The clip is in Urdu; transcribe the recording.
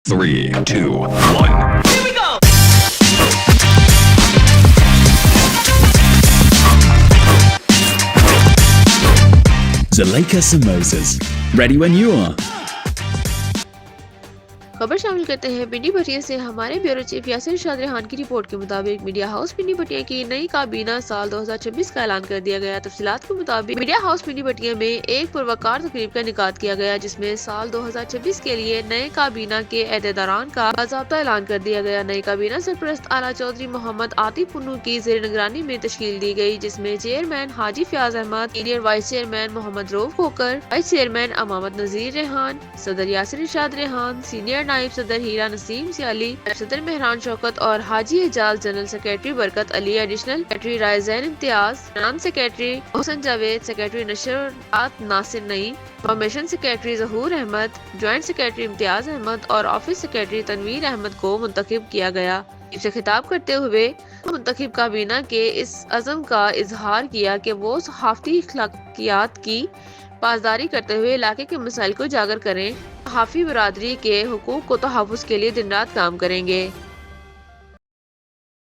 3, 2, 1. Here we go! Zuleika Samosas. Ready when you are. خبر شامل کرتے ہیں پنڈی بھٹیا سے۔ ہمارے بیورو چیف یاسر ارشاد ریحان کی رپورٹ کے مطابق میڈیا ہاؤس پنڈی بھٹیا کی نئی کابینہ سال 2026 کا اعلان کر دیا گیا۔ تفصیلات کے مطابق میڈیا ہاؤس پنڈی بھٹیا میں ایک پروقار تقریب کا انعقاد کیا گیا، جس میں سال 2026 کے لیے نئے کابینہ کے عہدیداران کا باضابطہ اعلان کر دیا گیا۔ نئی کابینہ سرپرست اعلیٰ چودھری محمد عاطف پنو کی زیر نگرانی میں تشکیل دی گئی، جس میں chairman Haji Fayaz Ahmed, senior vice chairman Muhammad Rauf Khokhar, vice chairman Imamat Nazir Rehan, صدر یاسر ارشاد ریحان، سینئر نائب صدر ہیرا نسیم سیالی، صدر مہران شوکت اور حاجی اعجاز، جنرل سیکریٹری برکت علی، ایڈیشنل سیکریٹری رائزین امتیاز، فنانس سیکریٹری محسن جاوید، سیکریٹری نشریات ناصر نعیم، انفارمیشن سیکریٹری ظہور احمد، جوائنٹ سیکریٹری امتیاز احمد اور آفس سیکریٹری تنویر احمد کو منتخب کیا گیا۔ چیف سے خطاب کرتے ہوئے منتخب کابینہ کے اس عزم کا اظہار کیا کہ وہ صحافتی اخلاقیات کی پاسداری کرتے ہوئے علاقے کے مسائل کو اجاگر کریں، صحافی برادری کے حقوق کو تحفظ کے لیے دن رات کام کریں گے۔